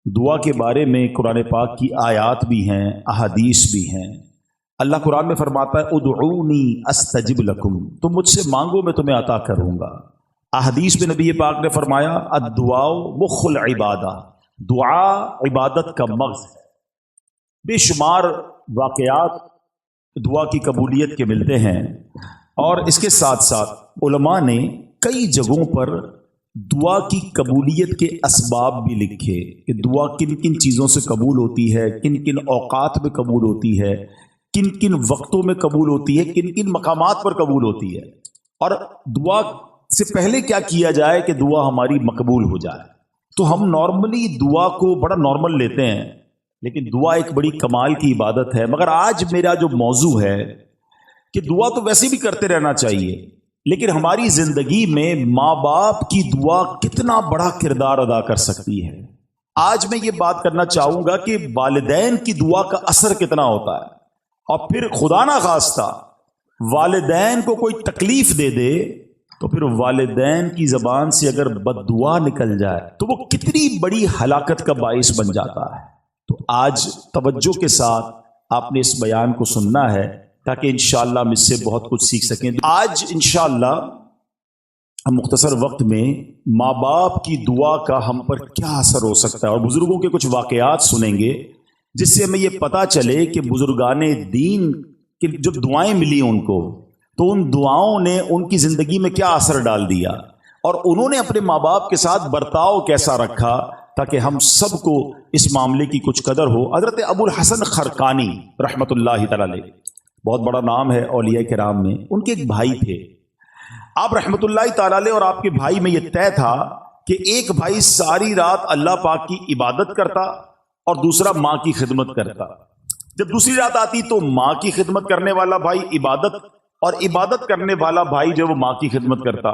دعا کے بارے میں قرآن پاک کی آیات بھی ہیں، احادیث بھی ہیں۔ اللہ قرآن میں فرماتا ہے ادعونی استجب لکم، تم مجھ سے مانگو میں تمہیں عطا کروں گا۔ احادیث میں نبی پاک نے فرمایا الدعاء مخ العبادہ، دعا عبادت کا مغز ہے۔ بے شمار واقعات دعا کی قبولیت کے ملتے ہیں، اور اس کے ساتھ ساتھ علماء نے کئی جگہوں پر دعا کی قبولیت کے اسباب بھی لکھے کہ دعا کن کن چیزوں سے قبول ہوتی ہے، کن کن اوقات میں قبول ہوتی ہے، کن کن وقتوں میں قبول ہوتی ہے، کن کن مقامات پر قبول ہوتی ہے، اور دعا سے پہلے کیا کیا جائے کہ دعا ہماری مقبول ہو جائے۔ تو ہم نارملی دعا کو بڑا نارمل لیتے ہیں، لیکن دعا ایک بڑی کمال کی عبادت ہے۔ مگر آج میرا جو موضوع ہے کہ دعا تو ویسے بھی کرتے رہنا چاہیے، لیکن ہماری زندگی میں ماں باپ کی دعا کتنا بڑا کردار ادا کر سکتی ہے۔ آج میں یہ بات کرنا چاہوں گا کہ والدین کی دعا کا اثر کتنا ہوتا ہے، اور پھر خدا نہ خواستہ والدین کو کوئی تکلیف دے دے تو پھر والدین کی زبان سے اگر بد دعا نکل جائے تو وہ کتنی بڑی ہلاکت کا باعث بن جاتا ہے۔ تو آج توجہ کے ساتھ آپ نے اس بیان کو سننا ہے تاکہ انشاءاللہ ہم اس سے بہت کچھ سیکھ سکیں۔ آج انشاءاللہ ہم مختصر وقت میں ماں باپ کی دعا کا ہم پر کیا اثر ہو سکتا ہے، اور بزرگوں کے کچھ واقعات سنیں گے جس سے ہمیں یہ پتہ چلے کہ بزرگان دین کی جو دعائیں ملی ان کو، تو ان دعاؤں نے ان کی زندگی میں کیا اثر ڈال دیا، اور انہوں نے اپنے ماں باپ کے ساتھ برتاؤ کیسا رکھا تاکہ ہم سب کو اس معاملے کی کچھ قدر ہو۔ حضرت ابو الحسن خرقانی رحمۃ اللہ تعالی علیہ، بہت بڑا نام ہے اولیاء کرام میں، ان کے ایک بھائی تھے۔ آپ رحمۃ اللہ تعالی علیہ اور آپ کے بھائی میں یہ طے تھا کہ ایک بھائی ساری رات اللہ پاک کی عبادت کرتا اور دوسرا ماں کی خدمت کرتا۔ جب دوسری رات آتی تو ماں کی خدمت کرنے والا بھائی عبادت، اور عبادت کرنے والا بھائی جو وہ ماں کی خدمت کرتا۔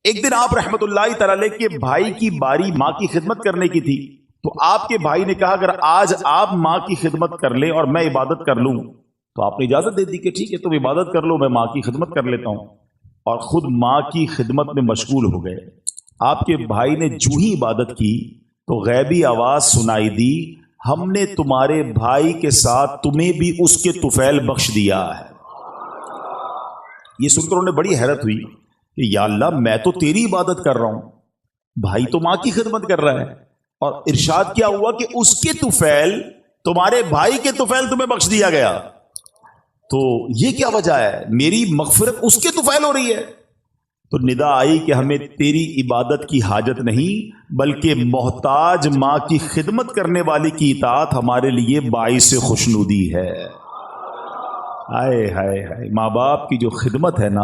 ایک دن آپ رحمۃ اللہ تعالی علیہ کے بھائی کی باری ماں کی خدمت کرنے کی تھی، تو آپ کے بھائی نے کہا اگر آج آپ ماں کی خدمت کر لیں اور میں عبادت کر لوں، تو آپ نے اجازت دے دی کہ ٹھیک ہے تم عبادت کر لو، میں ماں کی خدمت کر لیتا ہوں، اور خود ماں کی خدمت میں مشغول ہو گئے۔ آپ کے بھائی نے جو ہی عبادت کی تو غیبی آواز سنائی دی، ہم نے تمہارے بھائی کے ساتھ تمہیں بھی اس کے طفیل بخش دیا ہے۔ یہ سن کر انہوں نے بڑی حیرت ہوئی کہ یا اللہ میں تو تیری عبادت کر رہا ہوں، بھائی تو ماں کی خدمت کر رہا ہے، اور ارشاد کیا ہوا کہ اس کے طفیل، تمہارے بھائی کے طفیل تمہیں بخش دیا گیا۔ تو یہ کیا وجہ ہے، میری مغفرت اس کے طفیل ہو رہی ہے؟ تو ندا آئی کہ ہمیں تیری عبادت کی حاجت نہیں، بلکہ محتاج ماں کی خدمت کرنے والے کی اطاعت ہمارے لیے باعث خوشنودی ہے۔ ہائے ہائے ہائے، ماں باپ کی جو خدمت ہے نا،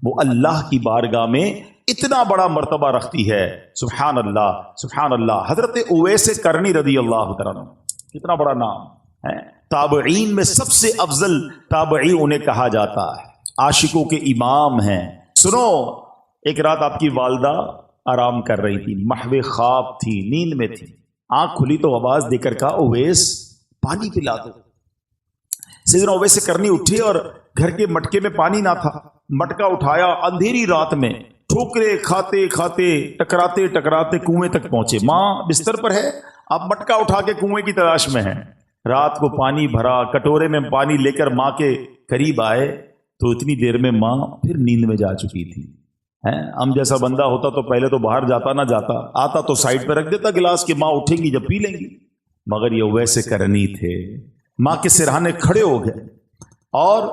وہ اللہ کی بارگاہ میں اتنا بڑا مرتبہ رکھتی ہے۔ سبحان اللہ سبحان اللہ۔ حضرت اویس کرنی رضی اللہ تعالیٰ عنہ، کتنا بڑا نام ہے، تابعین میں سب سے افضل تابعی انہیں کہا جاتا ہے، عاشقوں کے امام ہیں۔ سنو، ایک رات آپ کی والدہ آرام کر رہی تھی، محو خواب تھی، نیند میں تھی، آنکھ کھلی تو آواز دے کر کہا اویس پانی پلا دو۔ سیدنا اویس کرنی اٹھے اور گھر کے مٹکے میں پانی نہ تھا، مٹکا اٹھایا، اندھیری رات میں ٹھوکرے کھاتے کھاتے ٹکراتے ٹکراتے کنویں تک پہنچے۔ ماں بستر پر ہے، آپ مٹکا اٹھا کے کنویں کی تلاش میں ہیں۔ رات کو پانی بھرا، کٹورے میں پانی لے کر ماں کے قریب آئے تو اتنی دیر میں ماں پھر نیند میں جا چکی تھی۔ ہم جیسا بندہ ہوتا تو پہلے تو باہر جاتا نہ جاتا، آتا تو سائڈ پہ رکھ دیتا گلاس کہ ماں اٹھیں گی جب پی لیں گی، مگر یہ ویسے کرنی تھے، ماں کے سرہانے کھڑے ہو گئے اور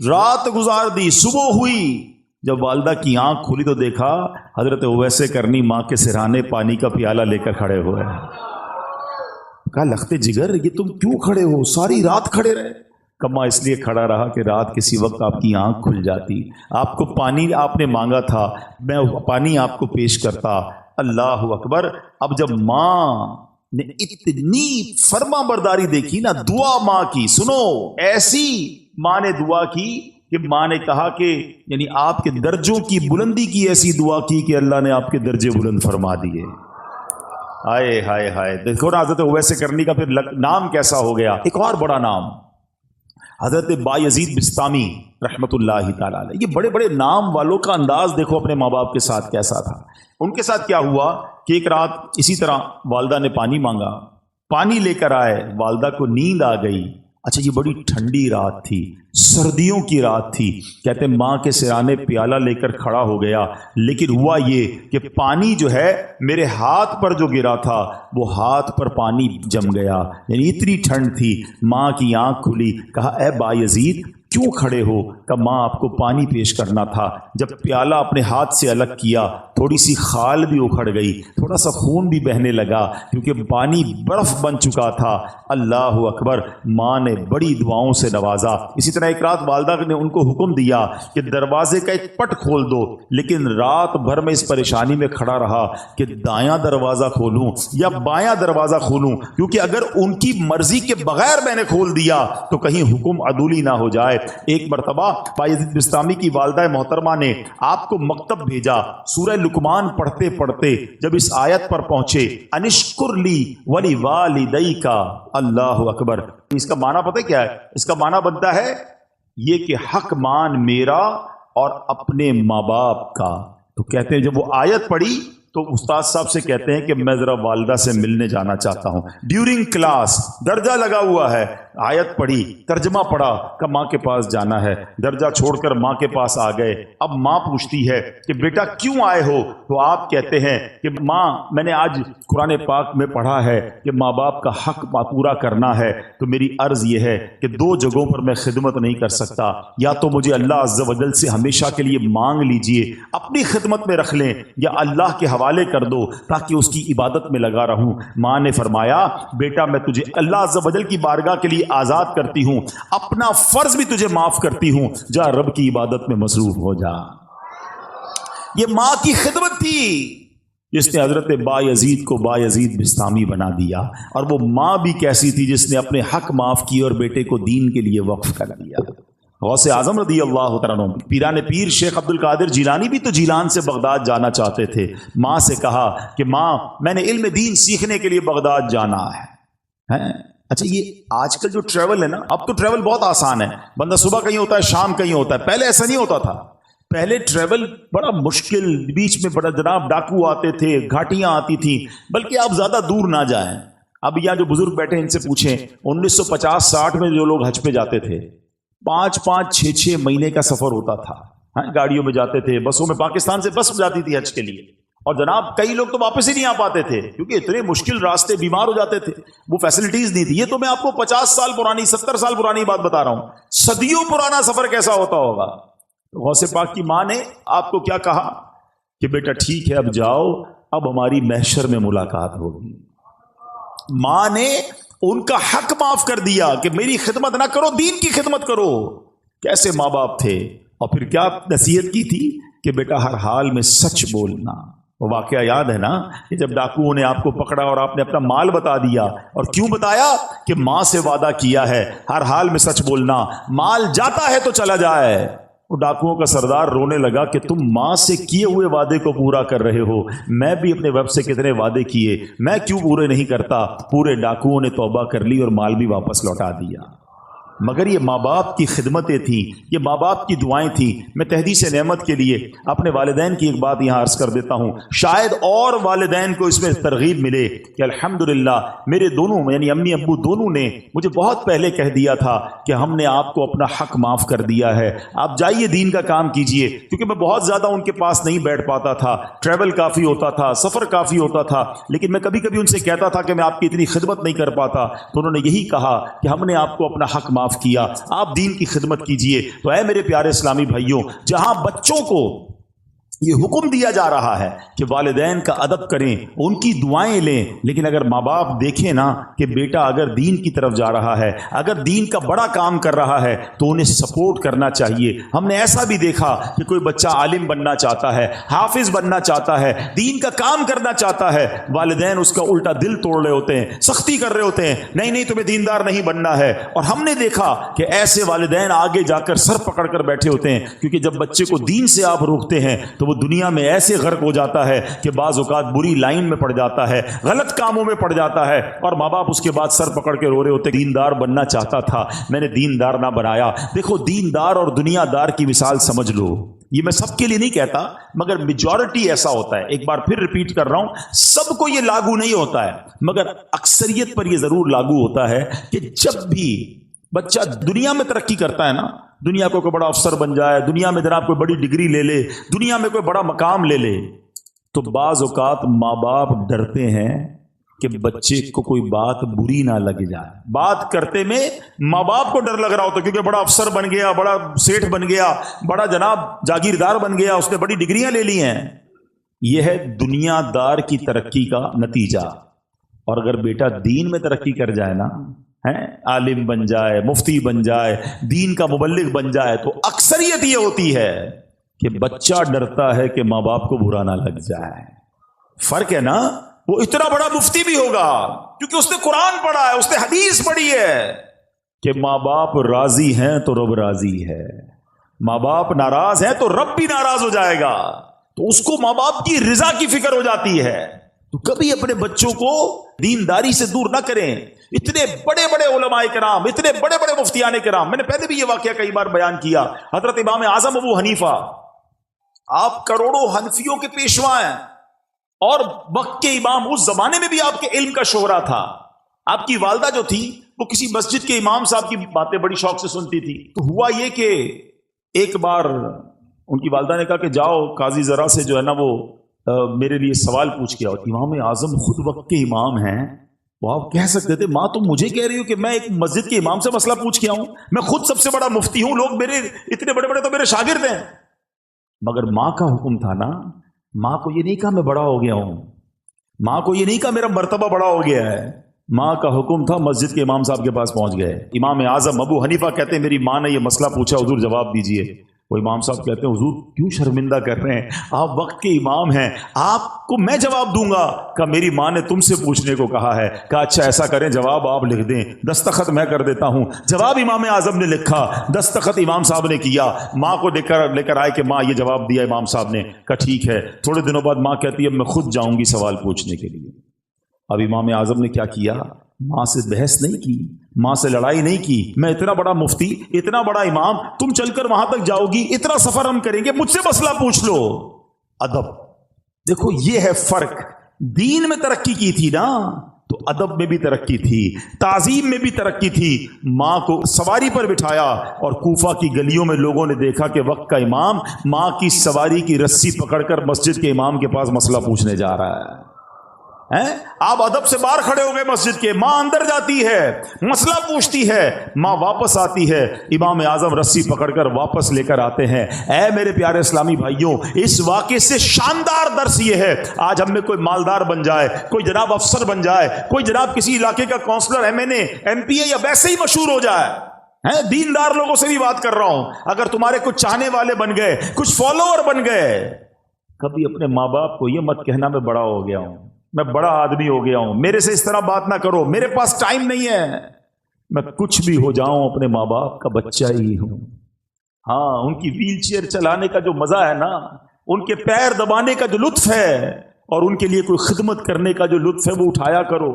رات گزار دی۔ صبح ہوئی، جب والدہ کی آنکھ کھلی تو دیکھا حضرت اویس کرنی ماں کے سرہانے پانی کا پیالہ لے کر کھڑے ہوئے۔ کہا لختے جگر یہ تم کیوں کھڑے ہو، ساری رات کھڑے رہے؟ کما اس لیے کھڑا رہا کہ رات کسی وقت آپ کی آنکھ کھل جاتی، آپ کو پانی آپ نے مانگا تھا، میں پانی آپ کو پیش کرتا۔ اللہ اکبر۔ اب جب ماں نے اتنی فرما برداری دیکھی نا، دعا ماں کی، سنو ایسی ماں نے دعا کی کہ ماں نے کہا کہ یعنی آپ کے درجوں کی بلندی کی ایسی دعا کی کہ اللہ نے آپ کے درجے بلند فرما دیے۔ ہائے ہائے ہائے، دیکھو نا حضرت اویس کرنی کا پھر نام کیسا ہو گیا۔ ایک اور بڑا نام حضرت بایزید بستامی رحمۃ اللہ تعالی علیہ، یہ بڑے بڑے نام والوں کا انداز دیکھو اپنے ماں باپ کے ساتھ کیسا تھا۔ ان کے ساتھ کیا ہوا کہ ایک رات اسی طرح والدہ نے پانی مانگا، پانی لے کر آئے، والدہ کو نیند آ گئی۔ اچھا یہ بڑی ٹھنڈی رات تھی، سردیوں کی رات تھی، کہتے ہیں ماں کے سرانے پیالہ لے کر کھڑا ہو گیا، لیکن ہوا یہ کہ پانی جو ہے میرے ہاتھ پر جو گرا تھا وہ ہاتھ پر پانی جم گیا، یعنی اتنی ٹھنڈ تھی۔ ماں کی آنکھ کھلی، کہا اے بایزید کیوں کھڑے ہو؟ کہ ماں آپ کو پانی پیش کرنا تھا۔ جب پیالہ اپنے ہاتھ سے الگ کیا تھوڑی سی خال بھی اکھڑ گئی، تھوڑا سا خون بھی بہنے لگا کیونکہ پانی برف بن چکا تھا۔ اللہ اکبر، ماں نے بڑی دعاؤں سے نوازا۔ اسی طرح ایک رات والدہ نے ان کو حکم دیا کہ دروازے کا ایک پٹ کھول دو، لیکن رات بھر میں اس پریشانی میں کھڑا رہا کہ دایاں دروازہ کھولوں یا بایاں دروازہ کھولوں، کیونکہ اگر ان کی مرضی کے بغیر میں نے کھول دیا تو کہیں حکم عدولی نہ ہو جائے۔ ایک مرتبہ بایزید بستامی کی والدہ محترمہ نے آپ کو مکتب بھیجا، سورہ لقمان پڑھتے پڑھتے جب اس آیت پر پہنچے انشکر لی ولی والدیک، اللہ اکبر، اس کا معنی پتہ کیا ہے؟ اس کا معنی بنتا ہے یہ کہ حق مان میرا اور اپنے ماں باپ کا۔ تو کہتے ہیں جب وہ آیت پڑھی تو استاد صاحب سے کہتے ہیں کہ میں ذرا والدہ سے ملنے جانا چاہتا ہوں۔ ڈیورنگ کلاس درجہ لگا ہوا ہے، آیت پڑھی، ترجمہ پڑھا کہ ماں کے پاس جانا ہے، درجہ چھوڑ کر ماں کے پاس آ گئے۔ اب ماں پوچھتی ہے کہ بیٹا کیوں آئے ہو؟ تو آپ کہتے ہیں کہ ماں میں نے آج قرآن پاک میں پڑھا ہے کہ ماں باپ کا حق پورا کرنا ہے، تو میری عرض یہ ہے کہ دو جگہوں پر میں خدمت نہیں کر سکتا، یا تو مجھے اللہ عز و جل سے ہمیشہ کے لیے مانگ لیجئے، اپنی خدمت میں رکھ لیں، یا اللہ کے حوالے کر دو تاکہ اس کی عبادت میں لگا رہوں۔ ماں نے فرمایا بیٹا میں تجھے اللہ عز و جل کی بارگاہ کے لیے آزاد کرتی ہوں، اپنا فرض بھی تجھے معاف کرتی ہوں، جا رب کی عبادت میں مصروف ہو جا۔ یہ ماں کی خدمت تھی جس نے حضرت بایزید کو بایزید بستامی بنا دیا، اور وہ ماں بھی کیسی تھی جس نے اپنے حق معاف کیے اور بیٹے کو دین کے لیے وقف کر دیا۔ غوث اعظم رضی اللہ تعالیٰ عنہ، پیران پیر شیخ عبد القادر جیلانی بھی تو جیلان سے بغداد جانا چاہتے تھے۔ ماں سے کہا کہ ماں میں نے علم دین سیکھنے کے لیے بغداد جانا ہے۔ اچھا یہ آج کل جو ٹریول ہے نا، اب تو ٹریول بہت آسان ہے، بندہ صبح کہیں ہوتا ہے شام کہیں ہوتا ہے، پہلے ایسا نہیں ہوتا تھا۔ پہلے ٹریول بڑا مشکل، بیچ میں بڑا جناب ڈاکو آتے تھے، گھاٹیاں آتی تھیں، بلکہ آپ زیادہ دور نہ جائیں۔ اب یہاں جو بزرگ بیٹھے ہیں ان سے پوچھیں، 1950-60 میں جو لوگ حج پہ جاتے تھے 5-5 6-6 مہینے کا سفر ہوتا تھا، گاڑیوں میں جاتے تھے، بسوں میں، پاکستان سے بس جاتی تھی حج کے لیے، اور جناب کئی لوگ تو واپس ہی نہیں آ پاتے تھے کیونکہ اتنے مشکل راستے، بیمار ہو جاتے تھے، وہ فیسلٹیز نہیں تھی۔ یہ تو میں آپ کو 50 سال پرانی 70 سال پرانی بات بتا رہا ہوں، صدیوں پرانا سفر کیسا ہوتا ہوگا۔ غوث پاک کی ماں نے آپ کو کیا کہا کہ بیٹا ٹھیک ہے اب جاؤ، اب ہماری محشر میں ملاقات ہوگی۔ ماں نے ان کا حق معاف کر دیا کہ میری خدمت نہ کرو، دین کی خدمت کرو۔ کیسے ماں باپ تھے، اور پھر کیا نصیحت کی تھی کہ بیٹا ہر حال میں سچ بولنا۔ وہ واقعہ یاد ہے نا کہ جب ڈاکوؤں نے آپ کو پکڑا اور آپ نے اپنا مال بتا دیا، اور کیوں بتایا کہ ماں سے وعدہ کیا ہے ہر حال میں سچ بولنا، مال جاتا ہے تو چلا جائے۔ وہ ڈاکوؤں کا سردار رونے لگا کہ تم ماں سے کیے ہوئے وعدے کو پورا کر رہے ہو، میں بھی اپنے ویب سے کتنے وعدے کیے، میں کیوں پورے نہیں کرتا؟ پورے ڈاکوؤں نے توبہ کر لی اور مال بھی واپس لوٹا دیا۔ مگر یہ ماں باپ کی خدمتیں تھیں، یہ ماں باپ کی دعائیں تھیں۔ میں تحدیث نعمت کے لیے اپنے والدین کی ایک بات یہاں عرض کر دیتا ہوں، شاید اور والدین کو اس میں ترغیب ملے کہ الحمدللہ میرے دونوں یعنی امی ابو دونوں نے مجھے بہت پہلے کہہ دیا تھا کہ ہم نے آپ کو اپنا حق معاف کر دیا ہے، آپ جائیے دین کا کام کیجئے۔ کیونکہ میں بہت زیادہ ان کے پاس نہیں بیٹھ پاتا تھا، ٹریول کافی ہوتا تھا، سفر کافی ہوتا تھا، لیکن میں کبھی کبھی ان سے کہتا تھا کہ میں آپ کی اتنی خدمت نہیں کر پاتا، تو انہوں نے یہی کہا کہ ہم نے آپ کو اپنا حق معاف کیا، آپ دین کی خدمت کیجئے۔ تو اے میرے پیارے اسلامی بھائیوں، جہاں بچوں کو یہ حکم دیا جا رہا ہے کہ والدین کا ادب کریں، ان کی دعائیں لیں، لیکن اگر ماں باپ دیکھیں نا کہ بیٹا اگر دین کی طرف جا رہا ہے، اگر دین کا بڑا کام کر رہا ہے تو انہیں سپورٹ کرنا چاہیے۔ ہم نے ایسا بھی دیکھا کہ کوئی بچہ عالم بننا چاہتا ہے، حافظ بننا چاہتا ہے، دین کا کام کرنا چاہتا ہے، والدین اس کا الٹا دل توڑ رہے ہوتے ہیں، سختی کر رہے ہوتے ہیں، نہیں نہیں تمہیں دیندار نہیں بننا ہے۔ اور ہم نے دیکھا کہ ایسے والدین آگے جا کر سر پکڑ کر بیٹھے ہوتے ہیں، کیونکہ جب بچے کو دین سے آپ روکتے ہیں تو وہ دنیا میں ایسے غرق ہو جاتا ہے کہ بعض اوقات بری لائن میں پڑ جاتا ہے، غلط کاموں میں پڑ جاتا ہے، اور ماں باپ اس کے بعد سر پکڑ کے رو رہے ہوتے، دیندار بننا چاہتا تھا میں نے دیندار نہ بنایا۔ دیکھو دیندار اور دنیا دار کی مثال سمجھ لو، یہ میں سب کے لیے نہیں کہتا مگر میجورٹی ایسا ہوتا ہے، ایک بار پھر ریپیٹ کر رہا ہوں، سب کو یہ لاگو نہیں ہوتا ہے مگر اکثریت پر یہ ضرور لاگو ہوتا ہے کہ جب بھی بچہ دنیا میں ترقی کرتا ہے نا، دنیا کو کوئی بڑا افسر بن جائے، دنیا میں جناب کوئی بڑی ڈگری لے لے، دنیا میں کوئی بڑا مقام لے لے، تو بعض اوقات ماں باپ ڈرتے ہیں کہ بچے کو کوئی بات بری نہ لگ جائے۔ بات کرتے میں ماں باپ کو ڈر لگ رہا ہوتا کیونکہ بڑا افسر بن گیا، بڑا سیٹھ بن گیا، بڑا جناب جاگیردار بن گیا، اس نے بڑی ڈگریاں لے لی ہیں۔ یہ ہے دنیا دار کی ترقی کا نتیجہ۔ اور اگر بیٹا دین میں ترقی کر جائے نا، عالم بن جائے، مفتی بن جائے، دین کا مبلغ بن جائے، تو اکثریت یہ ہوتی ہے کہ بچہ ڈرتا ہے کہ ماں باپ کو برا نہ لگ جائے۔ فرق ہے نا، وہ اتنا بڑا مفتی بھی ہوگا کیونکہ اس نے قرآن پڑھا ہے، اس نے حدیث پڑھی ہے کہ ماں باپ راضی ہیں تو رب راضی ہے، ماں باپ ناراض ہیں تو رب بھی ناراض ہو جائے گا، تو اس کو ماں باپ کی رضا کی فکر ہو جاتی ہے۔ تو کبھی اپنے بچوں کو دینداری سے دور نہ کریں۔ اتنے بڑے بڑے علماء کرام، اتنے بڑے بڑے مفتیان کرام، میں نے پہلے بھی یہ واقعہ کئی بار بیان کیا، حضرت امام اعظم ابو حنیفہ، آپ کروڑوں حنفیوں کے پیشوا ہیں اور وقت کے امام، اس زمانے میں بھی آپ کے علم کا شہرا تھا۔ آپ کی والدہ جو تھی وہ کسی مسجد کے امام صاحب کی باتیں بڑی شوق سے سنتی تھی، تو ہوا یہ کہ ایک بار ان کی والدہ نے کہا کہ جاؤ قاضی ذرا سے جو ہے نا وہ میرے لیے سوال پوچھ کے آؤ۔ امام اعظم خود وقت کے امام ہیں، وہ آپ کہہ سکتے تھے ماں تم مجھے کہہ رہی ہو کہ میں ایک مسجد کے امام سے مسئلہ پوچھ کے آؤں، میں خود سب سے بڑا مفتی ہوں، لوگ میرے اتنے بڑے بڑے تو میرے شاگرد ہیں۔ مگر ماں کا حکم تھا نا، ماں کو یہ نہیں کہا میں بڑا ہو گیا ہوں، ماں کو یہ نہیں کہا میرا مرتبہ بڑا ہو گیا ہے، ماں کا حکم تھا مسجد کے امام صاحب کے پاس پہنچ گئے۔ امام اعظم ابو حنیفہ کہتے ہیں میری ماں نے یہ مسئلہ پوچھا، حضور جواب دیجئے۔ وہ امام صاحب کہتے ہیں حضور کیوں شرمندہ کر رہے ہیں، آپ وقت کے امام ہیں، آپ کو میں جواب دوں گا۔ کہا میری ماں نے تم سے پوچھنے کو کہا ہے۔ کہا اچھا ایسا کریں جواب آپ لکھ دیں، دستخط میں کر دیتا ہوں۔ جواب امام اعظم نے لکھا، دستخط امام صاحب نے کیا، ماں کو لے کر آئے کہ ماں یہ جواب دیا امام صاحب نے۔ کہا ٹھیک ہے۔ تھوڑے دنوں بعد ماں کہتی ہے اب میں خود جاؤں گی سوال پوچھنے کے لیے۔ اب امام اعظم نے کیا کیا، ماں سے بحث نہیں کی، ماں سے لڑائی نہیں کی، میں اتنا بڑا مفتی، اتنا بڑا امام، تم چل کر وہاں تک جاؤ گی، اتنا سفر ہم کریں گے، مجھ سے مسئلہ پوچھ لو۔ ادب، دیکھو یہ ہے فرق۔ دین میں ترقی کی تھی نا تو ادب میں بھی ترقی تھی، تعظیم میں بھی ترقی تھی۔ ماں کو سواری پر بٹھایا اور کوفہ کی گلیوں میں لوگوں نے دیکھا کہ وقت کا امام ماں کی سواری کی رسی پکڑ کر مسجد کے امام کے پاس مسئلہ پوچھنے جا رہا ہے۔ آپ ادب سے باہر کھڑے ہو گئے مسجد کے، ماں اندر جاتی ہے، مسئلہ پوچھتی ہے، ماں واپس آتی ہے، امام اعظم رسی پکڑ کر واپس لے کر آتے ہیں۔ اے میرے پیارے اسلامی بھائیوں، اس واقعے سے شاندار درس یہ ہے، آج ہم میں کوئی مالدار بن جائے، کوئی جناب افسر بن جائے، کوئی جناب کسی علاقے کا کونسلر، ایم این اے، ایم پی اے یا ویسے ہی مشہور ہو جائے، دیندار لوگوں سے بھی بات کر رہا ہوں، اگر تمہارے کچھ چاہنے والے بن گئے، کچھ فالوور بن گئے، کبھی اپنے ماں باپ کو یہ مت کہنا میں بڑا ہو گیا ہوں، میں بڑا آدمی ہو گیا ہوں، میرے سے اس طرح بات نہ کرو، میرے پاس ٹائم نہیں ہے، میں کچھ بھی ہو جاؤں اپنے ماں باپ کا بچہ ہی ہوں۔ ہاں، ان کی ویل چیئر چلانے کا جو مزہ ہے نا، ان کے پیر دبانے کا جو لطف ہے اور ان کے لیے کوئی خدمت کرنے کا جو لطف ہے وہ اٹھایا کرو۔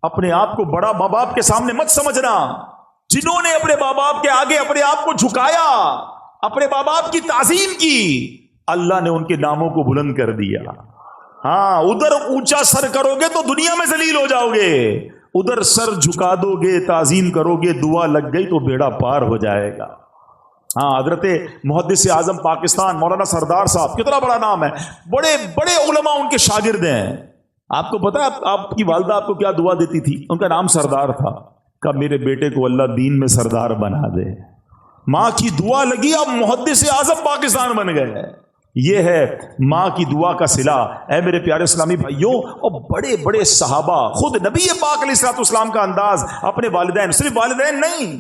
اپنے آپ کو بڑا ماں باپ کے سامنے مت سمجھنا۔ جنہوں نے اپنے ماں باپ کے آگے اپنے آپ کو جھکایا، اپنے ماں باپ کی تعظیم کی، اللہ نے ان کے ناموں کو بلند کر دیا۔ ہاں، ادھر اونچا سر کرو گے تو دنیا میں ذلیل ہو جاؤ گے، ادھر سر جھکا دو گے، تعظیم کرو گے، دعا لگ گئی تو بیڑا پار ہو جائے گا۔ ہاں، حضرت محدث اعظم پاکستان مولانا سردار صاحب، کتنا بڑا نام ہے، بڑے بڑے علماء ان کے شاگرد ہیں۔ آپ کو پتا ہے آپ کی والدہ آپ کو کیا دعا دیتی تھی؟ ان کا نام سردار تھا، کہ میرے بیٹے کو اللہ دین میں سردار بنا دے۔ ماں کی دعا لگی، اب محدث اعظم پاکستان بن گئے۔ یہ ہے ماں کی دعا کا صلہ۔ اے میرے پیارے اسلامی بھائیوں، اور بڑے بڑے صحابہ، خود نبی پاک علیہ الصلوۃ والسلام کا انداز اپنے والدین، صرف والدین نہیں،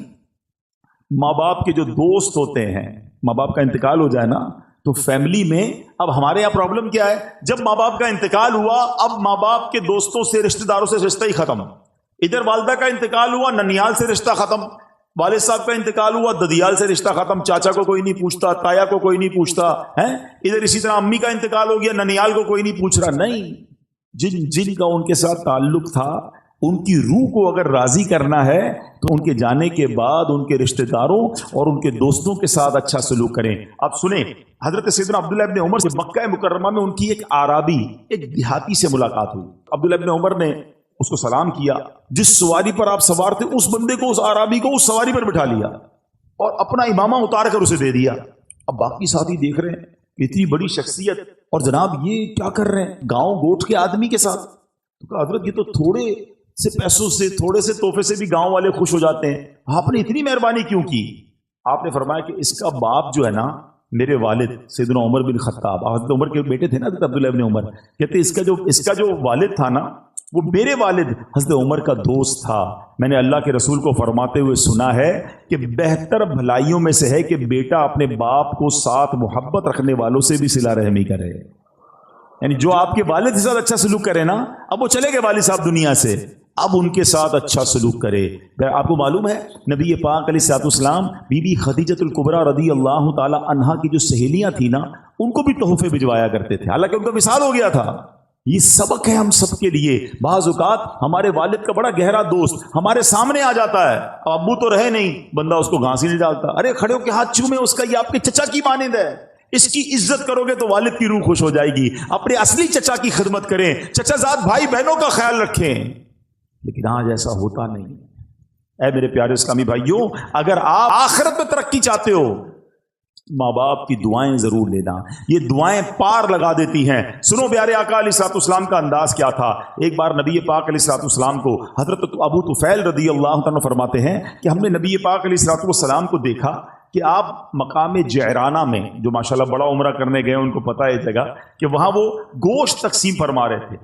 ماں باپ کے جو دوست ہوتے ہیں، ماں باپ کا انتقال ہو جائے نا تو فیملی میں، اب ہمارے یہاں پرابلم کیا ہے، جب ماں باپ کا انتقال ہوا اب ماں باپ کے دوستوں سے، رشتہ داروں سے رشتہ ہی ختم۔ ادھر والدہ کا انتقال ہوا، ننیال سے رشتہ ختم، والد صاحب کا انتقال ہوا، ددیال سے رشتہ ختم، چاچا کو کوئی نہیں پوچھتا، تایا کو کوئی نہیں پوچھتا ہے، ادھر اسی طرح امی کا انتقال ہو گیا، ننیال کو کوئی نہیں پوچھ رہا. نہیں، جن کا ان کے ساتھ تعلق تھا ان کی روح کو اگر راضی کرنا ہے تو ان کے جانے کے بعد ان کے رشتہ داروں اور ان کے دوستوں کے ساتھ اچھا سلوک کریں. اب سنیں، حضرت سیدنا عبداللہ ابن عمر سے مکہ مکرمہ میں ان کی ایک اعرابی، ایک دیہاتی سے ملاقات ہوئی. عبداللہ ابن عمر نے اس کو سلام کیا. جس سواری پر آپ سوار تھے اس بندے کو، اس اعرابی کو اس سواری پر بٹھا لیا اور اپنا امامہ اتار کر اسے دے دیا. اب باقی ساتھی دیکھ رہے ہیں اتنی بڑی شخصیت اور جناب یہ کیا کر رہے ہیں گاؤں گوٹھ کے آدمی کے ساتھ. تو کہا حضرت یہ تو تھوڑے سے پیسوں سے، تھوڑے سے تحفے سے بھی گاؤں والے خوش ہو جاتے ہیں، آپ نے اتنی مہربانی کیوں کی؟ آپ نے فرمایا کہ اس کا باپ جو ہے نا میرے والد سیدنا عمر بن خطاب، حضرت عمر کے بیٹے تھے نا حضرت عبداللہ ابن عمر، کہتے اس کا جو والد تھا نا وہ میرے والد حضرت عمر کا دوست تھا. میں نے اللہ کے رسول کو فرماتے ہوئے سنا ہے کہ بہتر بھلائیوں میں سے ہے کہ بیٹا اپنے باپ کو ساتھ محبت رکھنے والوں سے بھی صلہ رحمی کرے. یعنی جو آپ کے والد کے ساتھ اچھا سلوک کرے نا، اب وہ چلے گئے والد صاحب دنیا سے، اب ان کے ساتھ اچھا سلوک کرے. آپ کو معلوم ہے نبی پاک علیہ الصلوۃ والسلام بی بی خدیجۃ الکبریٰ رضی اللہ تعالی عنہا کی جو سہیلیاں تھیں نا ان کو بھی تحفے بھجوایا کرتے تھے، حالانکہ ان کا وصال ہو گیا تھا. یہ سبق ہے ہم سب کے لیے. بعض اوقات ہمارے والد کا بڑا گہرا دوست ہمارے سامنے آ جاتا ہے، ابو تو رہے نہیں، بندہ اس کو گھانسی نہیں ڈالتا، ارے کھڑے ہو کے ہاتھ چومے اس کا، یہ آپ کے چچا کی مانند ہے، اس کی عزت کرو گے تو والد کی روح خوش ہو جائے گی. اپنے اصلی چچا کی خدمت کریں، چچا زاد بھائی بہنوں کا خیال رکھیں. لیکن آج ایسا ہوتا نہیں. اے میرے پیارے اسلامی بھائیوں، اگر آپ آخرت میں ترقی چاہتے ہو ماں باپ کی دعائیں ضرور لینا، یہ دعائیں پار لگا دیتی ہیں. سنو پیارے آقا علیہ الصلوۃ والسلام کا انداز کیا تھا. ایک بار نبی پاک علیہ الصلوۃ والسلام کو حضرت ابو طفیل رضی اللہ عنہ فرماتے ہیں کہ ہم نے نبی پاک علیہ الصلوۃ والسلام کو دیکھا کہ آپ مقام جعرانہ میں، جو ماشاءاللہ بڑا عمرہ کرنے گئے ان کو پتہ ہے جگہ، کہ وہاں وہ گوشت تقسیم فرما رہے تھے.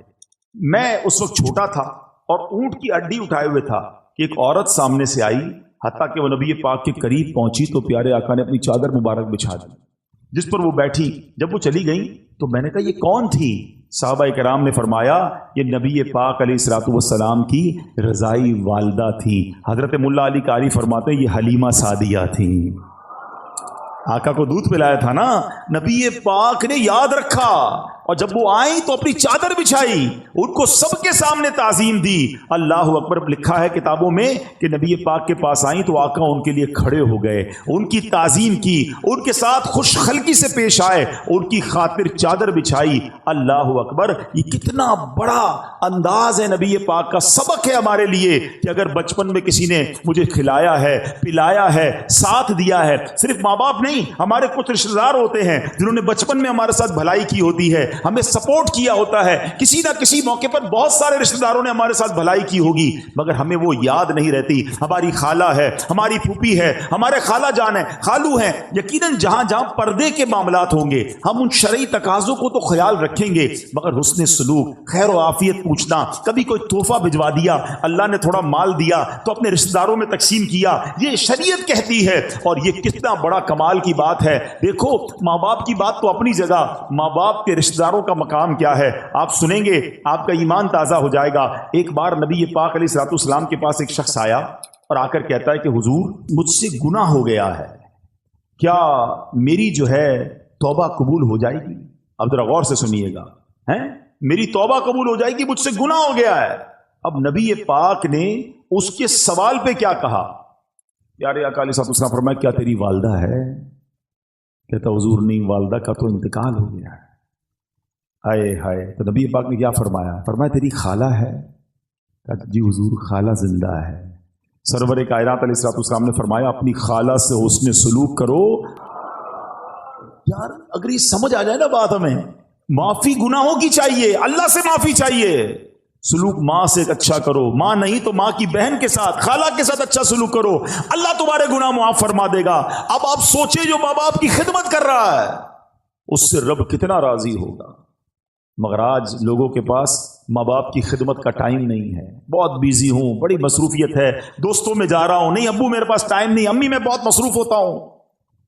میں اس وقت چھوٹا تھا اور اونٹ کی اڈی اٹھائے ہوئے تھا کہ ایک عورت سامنے سے آئی، حتیٰ کہ وہ نبی پاک کے قریب پہنچی تو پیارے آقا نے اپنی چادر مبارک بچھا دی جس پر وہ بیٹھی. جب وہ چلی گئی تو میں نے کہا یہ کون تھی؟ صحابہ کرام نے فرمایا یہ نبی پاک علیہ الصلوۃ والسلام کی رضائی والدہ تھی. حضرت ملا علی قاری فرماتے ہیں یہ حلیمہ سعدیہ تھی. آقا کو دودھ پلایا تھا نا، نبی پاک نے یاد رکھا اور جب وہ آئیں تو اپنی چادر بچھائی، ان کو سب کے سامنے تعظیم دی. اللہ اکبر. لکھا ہے کتابوں میں کہ نبی پاک کے پاس آئیں تو آقا ان کے لیے کھڑے ہو گئے، ان کی تعظیم کی، ان کے ساتھ خوش خلقی سے پیش آئے، ان کی خاطر چادر بچھائی. اللہ اکبر. یہ کتنا بڑا انداز ہے نبی پاک کا. سبق ہے ہمارے لیے کہ اگر بچپن میں کسی نے مجھے کھلایا ہے، پلایا ہے، ساتھ دیا ہے، صرف ماں باپ نہیں، ہمارے کچھ رشتہ دار ہوتے ہیں جنہوں نے بچپن میں ہمارے ساتھ بھلائی کی ہوتی ہے، ہمیں سپورٹ کیا ہوتا ہے، کسی نہ کسی موقع پر بہت سارے رشتہ داروں نے ہمارے ساتھ بھلائی کی ہوگی مگر ہمیں وہ یاد نہیں رہتی. ہماری خالہ ہے، ہماری پھوپھی ہے، ہمارے خالہ جان ہے، خالو ہیں، یقیناً جہاں جہاں پردے کے معاملات ہوں گے ہم ان شرعی تقاضوں کو تو خیال رکھیں گے مگر حسن سلوک، خیر و عافیت پوچھنا، کبھی کوئی تحفہ بھجوا دیا، اللہ نے تھوڑا مال دیا تو اپنے رشتہ داروں میں تقسیم کیا، یہ شریعت کہتی ہے. اور یہ کتنا بڑا کمال کی بات ہے. دیکھو ماں باپ کی بات تو اپنی جگہ، ماں باپ کے رشتہ داروں کا مقام کیا ہے آپ سنیں گے آپ کا ایمان تازہ ہو جائے گا. ایک بار نبی پاک علیہ الصلوۃ والسلام کے پاس ایک شخص آیا اور آ کر کہتا ہے کہ حضور مجھ سے گناہ ہو گیا ہے، کیا میری جو ہے توبہ قبول ہو جائے گی؟ اب ذرا غور سے سنیے گا. میری توبہ قبول ہو جائے گی، مجھ سے گناہ ہو گیا ہے. اب نبی پاک نے اس کے سوال پہ کیا کہا؟ پیارے آقا علیہ الصلوۃ والسلام فرمایا کیا تیری والدہ ہے؟ کہتا حضور نہیں، والدہ کا تو انتقال ہو گیا ہے. ہائے ہائے. تو نبی پاک نے کیا فرمایا؟ فرمایا تیری خالہ ہے؟ کہتا جی حضور خالہ زندہ ہے. سرور کائنات علیہ الصلوۃ والسلام نے فرمایا اپنی خالہ سے حسن سلوک کرو. یار اگر یہ سمجھ آ جائے نا بات، ہمیں معافی گناہوں کی چاہیے، اللہ سے معافی چاہیے. سلوک ماں سے اچھا کرو، ماں نہیں تو ماں کی بہن کے ساتھ، خالہ کے ساتھ اچھا سلوک کرو، اللہ تمہارے گناہ معاف فرما دے گا. اب آپ سوچیں جو ماں باپ کی خدمت کر رہا ہے اس سے رب کتنا راضی ہوگا. مگر آج لوگوں کے پاس ماں باپ کی خدمت کا ٹائم نہیں ہے، بہت بیزی ہوں، بڑی مصروفیت ہے، دوستوں میں جا رہا ہوں، نہیں ابو میرے پاس ٹائم نہیں، امی میں بہت مصروف ہوتا ہوں.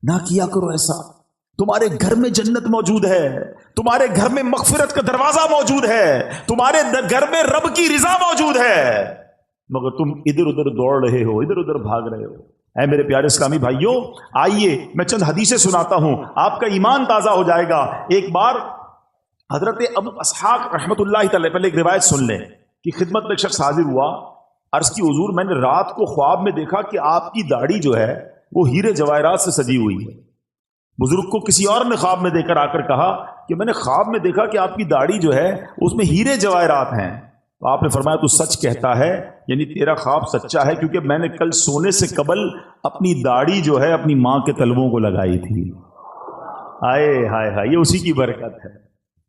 نہ کیا کرو ایسا. تمہارے گھر میں جنت موجود ہے، تمہارے گھر میں مغفرت کا دروازہ موجود ہے، تمہارے گھر میں رب کی رضا موجود ہے، مگر تم ادھر ادھر دوڑ رہے ہو، ادھر ادھر بھاگ رہے ہو. اے میرے پیارے اسلامی بھائیوں، آئیے میں چند حدیثیں سناتا ہوں، آپ کا ایمان تازہ ہو جائے گا۔ ایک بار حضرت ابو اسحاق رحمۃ اللہ تعالی، پہلے ایک روایت سن لیں کہ خدمت میں ایک شخص حاضر ہوا، عرض کی حضور میں نے رات کو خواب میں دیکھا کہ آپ کی داڑھی جو ہے وہ ہیرے جواہرات سے سجی ہوئی ہے۔ بزرگ کو کسی اور نے خواب میں دیکھ کر آ کر کہا کہ میں نے خواب میں دیکھا کہ آپ کی داڑھی جو ہے اس میں ہیرے جواہرات ہیں۔ تو آپ نے فرمایا تو سچ کہتا ہے، یعنی تیرا خواب سچا ہے، کیونکہ میں نے کل سونے سے قبل اپنی داڑھی جو ہے اپنی ماں کے تلووں کو لگائی تھی۔ آئے ہائے ہائے، یہ اسی کی برکت ہے،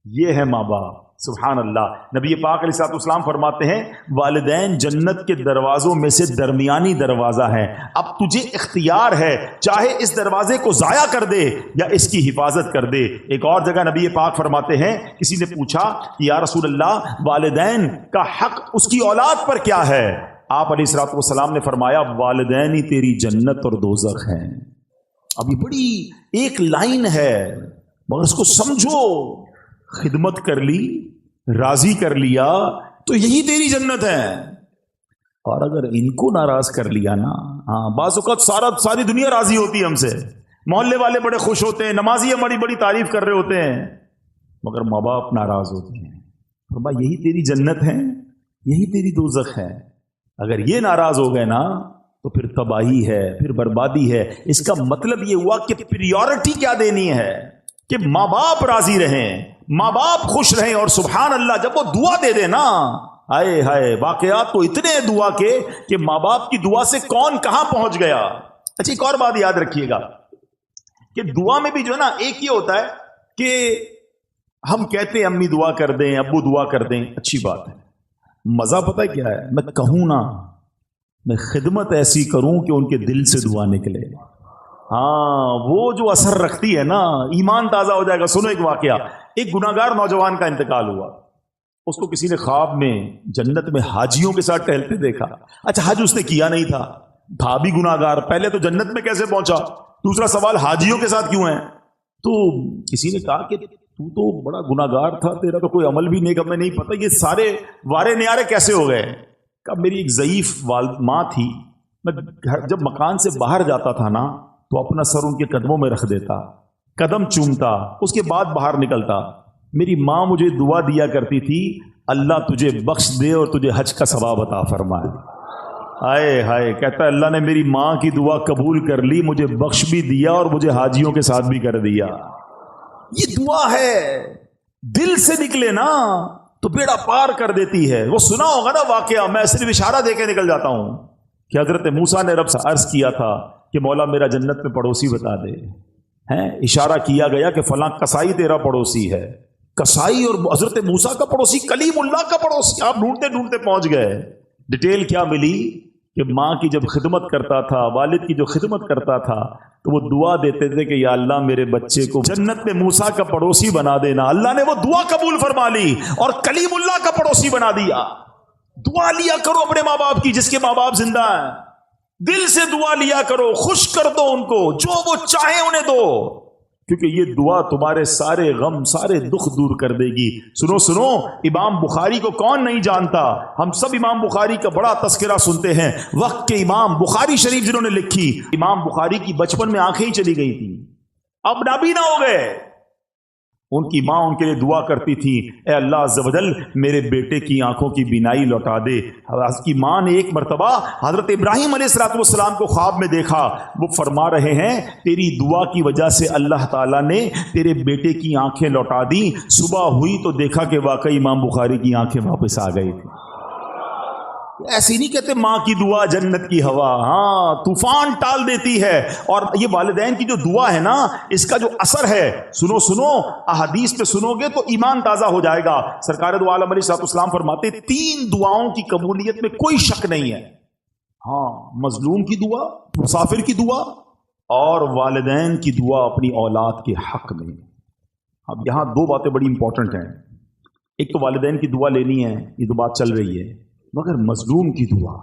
یہ ہے ماں باپ۔ سبحان اللہ۔ نبی پاک علیہ الصلوۃ والسلام فرماتے ہیں والدین جنت کے دروازوں میں سے درمیانی دروازہ ہے، اب تجھے اختیار ہے، چاہے اس دروازے کو ضائع کر دے یا اس کی حفاظت کر دے۔ ایک اور جگہ نبی پاک فرماتے ہیں، کسی نے پوچھا کہ یا رسول اللہ والدین کا حق اس کی اولاد پر کیا ہے؟ آپ علیہ الصلوۃ والسلام نے فرمایا والدین ہی تیری جنت اور دوزخ ہیں۔ اب یہ بڑی ایک لائن ہے، مگر اس کو سمجھو، خدمت کر لی، راضی کر لیا تو یہی تیری جنت ہے، اور اگر ان کو ناراض کر لیا نا، ہاں بعض اوقات ساری دنیا راضی ہوتی ہے ہم سے، محلے والے بڑے خوش ہوتے ہیں، نمازی ہماری بڑی تعریف کر رہے ہوتے ہیں، مگر ماں باپ ناراض ہوتے ہیں، فرمایا یہی تیری جنت ہے، یہی تیری دوزخ ہے۔ اگر یہ ناراض ہو گئے نا تو پھر تباہی ہے، پھر بربادی ہے۔ اس کا مطلب یہ ہوا کہ پریورٹی کیا دینی ہے کہ ماں باپ راضی رہیں، ماں باپ خوش رہیں، اور سبحان اللہ جب وہ دعا دے دے نا، آئے ہائے، واقعات تو اتنے ہیں دعا کے کہ ماں باپ کی دعا سے کون کہاں پہنچ گیا۔ اچھا ایک اور بات یاد رکھیے گا کہ دعا میں بھی جو ہے نا ایک یہ ہوتا ہے کہ ہم کہتے ہیں امی دعا کر دیں، ابو دعا کر دیں، اچھی بات ہے، مزہ پتہ کیا ہے، میں کہوں نا، میں خدمت ایسی کروں کہ ان کے دل سے دعا نکلے، ہاں وہ جو اثر رکھتی ہے نا، ایمان تازہ ہو جائے گا۔ سنو ایک واقعہ، ایک گناہگار نوجوان کا انتقال ہوا، اس کو کسی نے خواب میں جنت میں حاجیوں کے ساتھ ٹہلتے دیکھا۔ اچھا حج اس نے کیا نہیں تھا بھی گناہگار، پہلے تو جنت میں کیسے پہنچا؟ دوسرا سوال حاجیوں کے ساتھ کیوں ہے؟ تو کسی نے کہا کہ تو بڑا گناہگار تھا، تیرا تو کوئی عمل بھی نہیں، میں نہیں پتا یہ سارے وارے نیارے کیسے ہو گئے؟ کہا میری ایک ضعیف ماں تھی، میں جب مکان سے باہر جاتا تھا نا تو اپنا سر ان کے قدموں میں رکھ دیتا، قدم چومتا، اس کے بعد باہر نکلتا۔ میری ماں مجھے دعا دیا کرتی تھی اللہ تجھے بخش دے اور تجھے حج کا ثواب عطا فرمائے۔ آئے ہائے، کہتا ہے اللہ نے میری ماں کی دعا قبول کر لی، مجھے بخش بھی دیا اور مجھے حاجیوں کے ساتھ بھی کر دیا۔ یہ دعا ہے، دل سے نکلے نا تو بیڑا پار کر دیتی ہے۔ وہ سنا ہوگا نا واقعہ، میں صرف اشارہ دے کے نکل جاتا ہوں کہ حضرت موسیٰ نے رب سے عرض کیا تھا کہ مولا میرا جنت میں پڑوسی بتا دے، اشارہ کیا گیا کہ فلاں کسائی تیرا پڑوسی ہے، کسائی اور حضرت موسیٰ کا پڑوسی، کلیم اللہ کا پڑوسی، آپ ڈھونڈتے ڈھونڈتے پہنچ گئے۔ ڈیٹیل کیا ملی کہ ماں کی جب خدمت کرتا تھا، والد کی جو خدمت کرتا تھا تو وہ دعا دیتے تھے کہ یا اللہ میرے بچے کو جنت میں موسیٰ کا پڑوسی بنا دینا۔ اللہ نے وہ دعا قبول فرما لی اور کلیم اللہ کا پڑوسی بنا دیا۔ دعا لیا کرو اپنے ماں باپ کی، جس کے ماں باپ زندہ ہیں، دل سے دعا لیا کرو، خوش کر دو ان کو، جو وہ چاہیں انہیں دو، کیونکہ یہ دعا تمہارے سارے غم، سارے دکھ دور کر دے گی۔ سنو امام بخاری کو کون نہیں جانتا؟ ہم سب امام بخاری کا بڑا تذکرہ سنتے ہیں، وقت کے امام بخاری شریف جنہوں نے لکھی۔ امام بخاری کی بچپن میں آنکھیں ہی چلی گئی تھی، اب نابینا ہو گئے۔ ان کی ماں ان کے لیے دعا کرتی تھی اے اللہ عز و جل میرے بیٹے کی آنکھوں کی بینائی لوٹا دے۔ اس کی ماں نے ایک مرتبہ حضرت ابراہیم علیہ السلام کو خواب میں دیکھا، وہ فرما رہے ہیں تیری دعا کی وجہ سے اللہ تعالیٰ نے تیرے بیٹے کی آنکھیں لوٹا دی۔ صبح ہوئی تو دیکھا کہ واقعی امام بخاری کی آنکھیں واپس آ گئی تھی۔ ایسی نہیں کہتے ماں کی دعا جنت کی ہوا، ہاں طوفان ٹال دیتی ہے۔ اور یہ والدین کی جو دعا ہے نا، اس کا جو اثر ہے، سنو احادیث پہ سنو گے تو ایمان تازہ ہو جائے گا۔ سرکار دو عالم علیہ السلام فرماتے 3 دعاؤں کی قبولیت میں کوئی شک نہیں ہے، ہاں مظلوم کی دعا، مسافر کی دعا اور والدین کی دعا اپنی اولاد کے حق میں۔ اب یہاں 2 باتیں بڑی امپورٹنٹ ہیں، ایک تو والدین کی دعا لینی ہے، یہ تو بات چل رہی ہے، مگر مظلوم کی دعا۔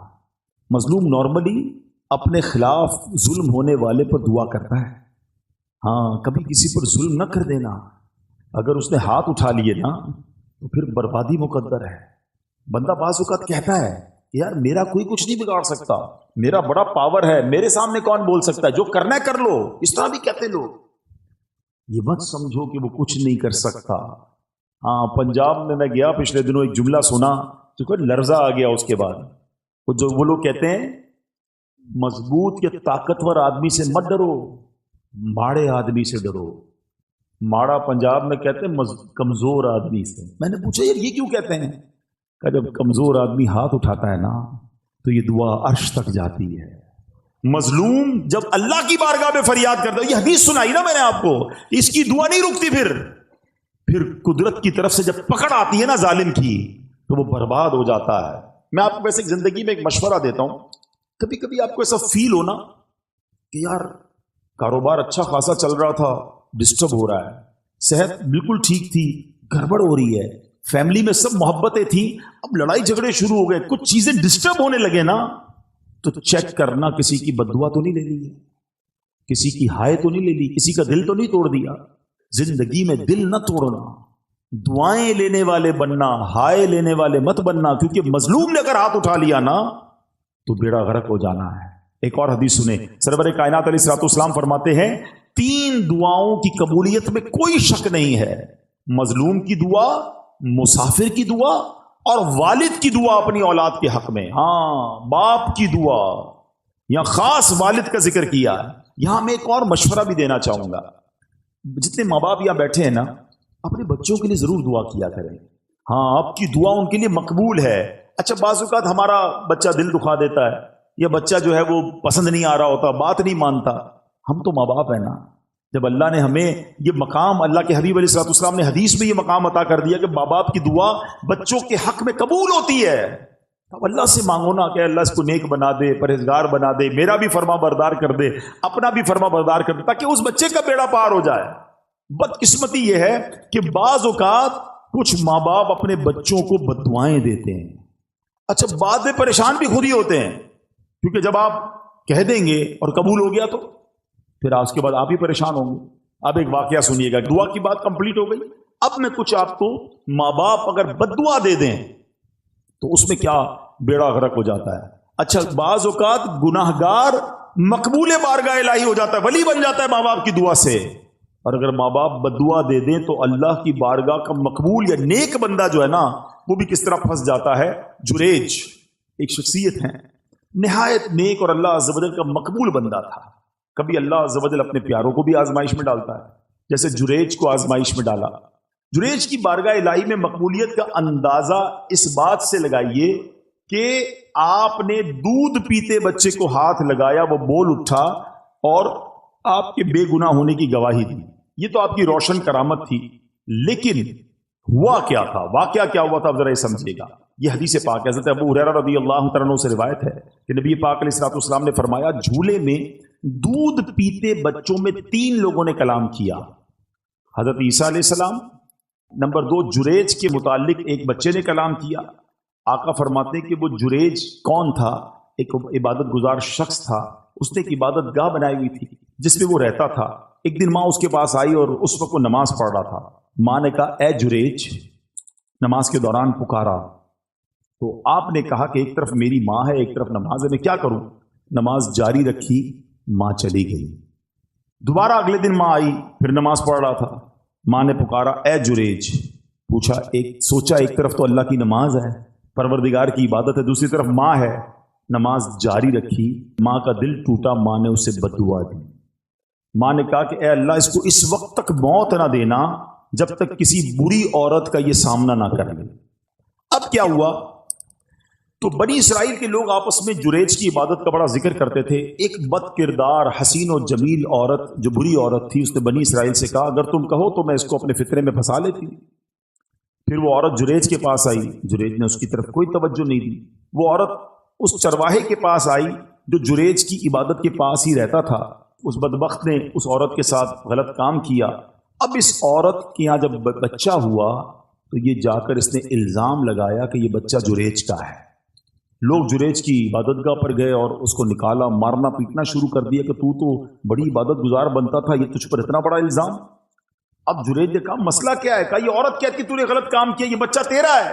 مظلوم نارملی اپنے خلاف ظلم ہونے والے پر دعا کرتا ہے، ہاں کبھی کسی پر ظلم نہ کر دینا، اگر اس نے ہاتھ اٹھا لیے نا تو پھر بربادی مقدر ہے۔ بندہ بعض اوقات کہتا ہے کہ یار میرا کوئی کچھ نہیں بگاڑ سکتا، میرا بڑا پاور ہے، میرے سامنے کون بول سکتا ہے، جو کرنا ہے کر لو. اس طرح بھی کہتے لوگ. یہ مت سمجھو کہ وہ کچھ نہیں کر سکتا. ہاں پنجاب میں گیا پچھلے دنوں، ایک جملہ سنا تو کوئی لرزہ آ گیا. اس کے بعد وہ لوگ کہتے ہیں مضبوط یا طاقتور آدمی سے مت ڈرو، ماڑے آدمی سے ڈرو. ماڑا پنجاب میں کہتے ہیں کمزور آدمی سے. میں نے پوچھا یار یہ کیوں کہتے ہیں؟ کہ جب کمزور آدمی ہاتھ اٹھاتا ہے نا تو یہ دعا عرش تک جاتی ہے. مظلوم جب اللہ کی بارگاہ میں فریاد کرتا ہے، یہ حدیث سنائی نا میں نے آپ کو، اس کی دعا نہیں رکتی. پھر قدرت کی طرف سے جب پکڑ آتی ہے نا ظالم کی تو وہ برباد ہو جاتا ہے. میں آپ کو ویسے زندگی میں ایک مشورہ دیتا ہوں، کبھی کبھی آپ کو ایسا فیل ہونا کہ یار کاروبار اچھا خاصا چل رہا تھا، ڈسٹرب ہو رہا ہے، صحت بالکل ٹھیک تھی، گڑبڑ ہو رہی ہے، فیملی میں سب محبتیں تھیں، اب لڑائی جھگڑے شروع ہو گئے، کچھ چیزیں ڈسٹرب ہونے لگے نا، تو چیک کرنا کسی کی بد دعا تو نہیں لے لی ہے، کسی کی ہائے تو نہیں لے لی، کسی کا دل تو نہیں توڑ دیا. زندگی میں دل نہ توڑنا، دعائیں لینے والے بننا، ہائے لینے والے مت بننا، کیونکہ مظلوم نے اگر ہاتھ اٹھا لیا نا تو بیڑا غرق ہو جانا ہے. ایک اور حدیث سنیں، سرور کائنات علیہ الصلوۃ والسلام فرماتے ہیں 3 دعاؤں کی قبولیت میں کوئی شک نہیں ہے: مظلوم کی دعا، مسافر کی دعا، اور والد کی دعا اپنی اولاد کے حق میں. ہاں باپ کی دعا، یہاں خاص والد کا ذکر کیا. یہاں میں ایک اور مشورہ بھی دینا چاہوں گا. جتنے ماں باپ یہاں بیٹھے ہیں نا، اپنے بچوں کے لیے ضرور دعا کیا کریں. ہاں آپ کی دعا ان کے لیے مقبول ہے. اچھا بعض اوقات ہمارا بچہ دل دکھا دیتا ہے، یا بچہ جو ہے وہ پسند نہیں آ رہا ہوتا، بات نہیں مانتا. ہم تو ماں باپ ہیں نا. جب اللہ نے ہمیں یہ مقام، اللہ کے حبیب علیہ الصلوۃ والسلام نے حدیث میں یہ مقام عطا کر دیا کہ ماں باپ کی دعا بچوں کے حق میں قبول ہوتی ہے، اب اللہ سے مانگو نا کہ اللہ اس کو نیک بنا دے، پرہیزگار بنا دے، میرا بھی فرما بردار کر دے، اپنا بھی فرما بردار کر دے، تاکہ اس بچے کا بیڑا پار ہو جائے. بدقسمتی یہ ہے کہ بعض اوقات کچھ ماں باپ اپنے بچوں کو بد دعائیں دیتے ہیں. اچھا بعد میں پریشان بھی خود ہی ہوتے ہیں، کیونکہ جب آپ کہہ دیں گے اور قبول ہو گیا تو پھر اس کے بعد آپ ہی پریشان ہوں گے. اب ایک واقعہ سنیے گا، دعا کی بات کمپلیٹ ہو گئی. اب میں کچھ آپ کو ماں باپ اگر بد دعا دے دیں تو اس میں کیا بیڑا غرق ہو جاتا ہے. اچھا بعض اوقات گناہگار مقبول بارگاہ الہی ہو جاتا ہے، ولی بن جاتا ہے ماں باپ کی دعا سے. اور اگر ماں باپ بد دعا دے دیں تو اللہ کی بارگاہ کا مقبول یا نیک بندہ جو ہے نا، وہ بھی کس طرح پھنس جاتا ہے. جریج ایک شخصیت ہے، نہایت نیک اور اللہ عز و جل کا مقبول بندہ تھا. کبھی اللہ عز و جل اپنے پیاروں کو بھی آزمائش میں ڈالتا ہے، جیسے جریج کو آزمائش میں ڈالا. جریج کی بارگاہ الہی میں مقبولیت کا اندازہ اس بات سے لگائیے کہ آپ نے دودھ پیتے بچے کو ہاتھ لگایا، وہ بول اٹھا اور آپ کے بے گناہ ہونے کی گواہی دی. یہ تو آپ کی روشن کرامت تھی، لیکن ہوا کیا تھا؟ واقعہ کیا ہوا تھا؟ ذرا یہ سمجھیے گا. یہ حدیث پاک ہے، حضرت ابو ہریرہ رضی اللہ تعالیٰ عنہ سے روایت ہے کہ نبی پاک علیہ الصلوۃ والسلام نے فرمایا جھولے میں دودھ پیتے بچوں میں 3 لوگوں نے کلام کیا. حضرت عیسیٰ علیہ السلام، نمبر 2 جریج کے متعلق ایک بچے نے کلام کیا. آقا فرماتے ہیں کہ وہ جریج کون تھا؟ ایک عبادت گزار شخص تھا، اس نے ایک عبادت گاہ بنائی ہوئی تھی جس میں وہ رہتا تھا. ایک دن ماں اس کے پاس آئی اور اس وقت وہ نماز پڑھ رہا تھا. ماں نے کہا اے جریج، نماز کے دوران پکارا تو آپ نے کہا کہ ایک طرف میری ماں ہے، ایک طرف نماز ہے، میں کیا کروں؟ نماز جاری رکھی، ماں چلی گئی. دوبارہ اگلے دن ماں آئی، پھر نماز پڑھ رہا تھا. ماں نے پکارا اے جریج، پوچھا، سوچا ایک طرف تو اللہ کی نماز ہے، پروردگار کی عبادت ہے، دوسری طرف ماں ہے. نماز جاری رکھی، ماں کا دل ٹوٹا، ماں نے اسے بد دعا دی. ماں نے کہا کہ اے اللہ اس کو اس وقت تک موت نہ دینا جب تک کسی بری عورت کا یہ سامنا نہ کر لے. اب کیا ہوا؟ تو بنی اسرائیل کے لوگ آپس میں جریج کی عبادت کا بڑا ذکر کرتے تھے. ایک بد کردار حسین و جمیل عورت جو بری عورت تھی، اس نے بنی اسرائیل سے کہا اگر تم کہو تو میں اس کو اپنے فطرے میں پھنسا لیتی. پھر وہ عورت جریج کے پاس آئی، جریج نے اس کی طرف کوئی توجہ نہیں دی. وہ عورت اس چرواہے کے پاس آئی جو جریج کی عبادت کے پاس ہی رہتا تھا. اس بدبخت نے اس عورت کے ساتھ غلط کام کیا. اب اس عورت کے یہاں جب بچہ ہوا تو یہ جا کر اس نے الزام لگایا کہ یہ بچہ جریج کا ہے. لوگ جریج کی عبادت گاہ پر گئے اور اس کو نکالا، مارنا پیٹنا شروع کر دیا کہ تو بڑی عبادت گزار بنتا تھا، یہ تجھ پر اتنا بڑا الزام. اب جریج نے کہا مسئلہ کیا ہے؟ کہا یہ عورت کہتی تو نے غلط کام کیا، یہ بچہ تیرا ہے.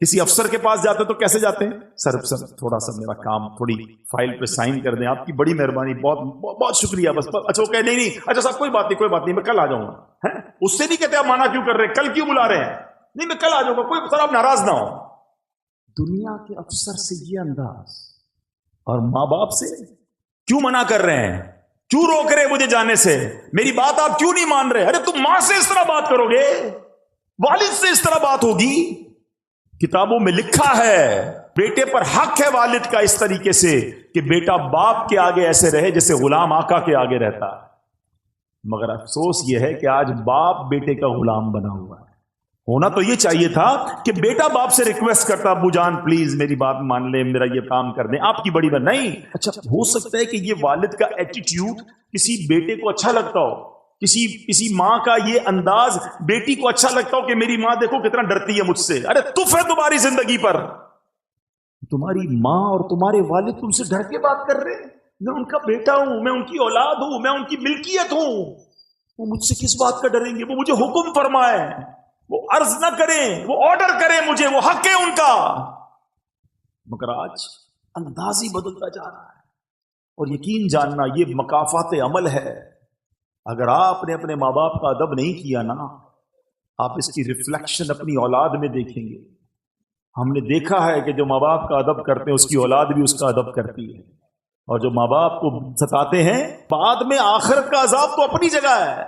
کسی افسر کے پاس جاتے تو کیسے جاتے ہیں؟ سر تھوڑا سا میرا کام، تھوڑی فائل پہ سائن کر دیں، آپ کی بڑی مہربانی، بہت شکریہ، بس اچھا وہ کہ نہیں اچھا صاحب کوئی بات نہیں میں کل آ جاؤں گا. اس سے نہیں کہتے آپ مانا کیوں کر رہے ہیں، کل کیوں بلا رہے ہیں؟ نہیں میں کل آ جاؤں گا، کوئی سر آپ ناراض نہ ہو. دنیا کے افسر سے یہ انداز، اور ماں باپ سے کیوں منع کر رہے ہیں، کیوں روک رہے مجھے جانے سے، میری بات آپ کیوں نہیں مان رہے؟ ارے تم ماں سے اس طرح بات کرو گے، والد سے اس طرح بات ہوگی؟ کتابوں میں لکھا ہے بیٹے پر حق ہے والد کا اس طریقے سے کہ بیٹا باپ کے آگے ایسے رہے جیسے غلام آقا کے آگے رہتا ہے. مگر افسوس یہ ہے کہ آج باپ بیٹے کا غلام بنا ہوا ہے. ہونا تو یہ چاہیے تھا کہ بیٹا باپ سے ریکویسٹ کرتا، ابو جان پلیز میری بات مان لیں، میرا یہ کام کر دیں، آپ کی بڑی بات نہیں. اچھا ہو سکتا ہے کہ یہ والد کا ایٹیٹیوڈ کسی بیٹے کو اچھا لگتا ہو، کسی ماں کا یہ انداز بیٹی کو اچھا لگتا ہو کہ میری ماں دیکھو کتنا ڈرتی ہے مجھ سے. ارے تف ہے تمہاری زندگی پر، تمہاری ماں اور تمہارے والد تم سے ڈر کے بات کر رہے ہیں. میں ان کا بیٹا ہوں، میں ان کی اولاد ہوں، میں ان کی ملکیت ہوں، وہ مجھ سے کس بات کا ڈریں گے؟ وہ مجھے حکم فرمائے، وہ عرض نہ کریں، وہ آرڈر کریں مجھے، وہ حق ہے ان کا. مگر آج انداز ہی بدلتا جا رہا ہے. اور یقین جاننا یہ مکافات عمل ہے. اگر آپ نے اپنے ماں باپ کا ادب نہیں کیا نا، آپ اس کی ریفلیکشن اپنی اولاد میں دیکھیں گے. ہم نے دیکھا ہے کہ جو ماں باپ کا ادب کرتے ہیں اس کی اولاد بھی اس کا ادب کرتی ہے، اور جو ماں باپ کو ستاتے ہیں بعد میں آخرت کا عذاب تو اپنی جگہ ہے،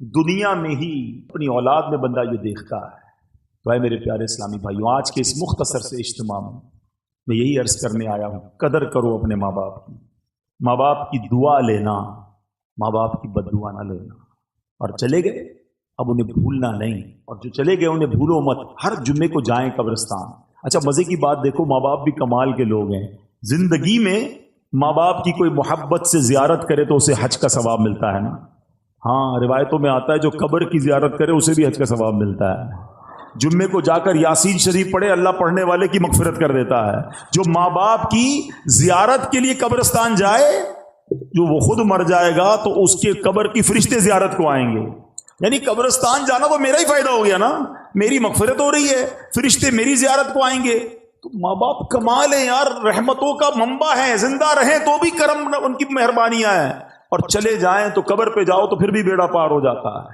دنیا میں ہی اپنی اولاد میں بندہ یہ دیکھتا ہے. تو اے میرے پیارے اسلامی بھائیوں، آج کے اس مختصر سے اجتماع میں یہی عرض کرنے آیا ہوں، قدر کرو اپنے ماں باپ کی. ماں باپ کی دعا لینا، ماں باپ کی بد دعا نہ لینا. اور چلے گئے اب انہیں بھولنا نہیں، اور جو چلے گئے انہیں بھولو مت. ہر جمعے کو جائیں قبرستان. اچھا مزے کی بات دیکھو، ماں باپ بھی کمال کے لوگ ہیں. زندگی میں ماں باپ کی کوئی محبت سے زیارت کرے تو اسے حج کا ثواب ملتا ہے نا. ہاں روایتوں میں آتا ہے جو قبر کی زیارت کرے اسے بھی حج کا ثواب ملتا ہے. جمعے کو جا کر یاسین شریف پڑھے، اللہ پڑھنے والے کی مغفرت کر دیتا ہے. جو ماں باپ کی زیارت کے لیے قبرستان جائے، جو وہ خود مر جائے گا تو اس کے قبر کی فرشتے زیارت کو آئیں گے. یعنی قبرستان جانا تو میرا ہی فائدہ ہو گیا نا، میری مغفرت ہو رہی ہے، فرشتے میری زیارت کو آئیں گے. تو ماں باپ کمال ہیں یار، رحمتوں کا منبع ہے. زندہ رہیں تو بھی کرم ان کی مہربانیاں ہیں، اور چلے جائیں تو قبر پہ جاؤ تو پھر بھی بیڑا پار ہو جاتا ہے.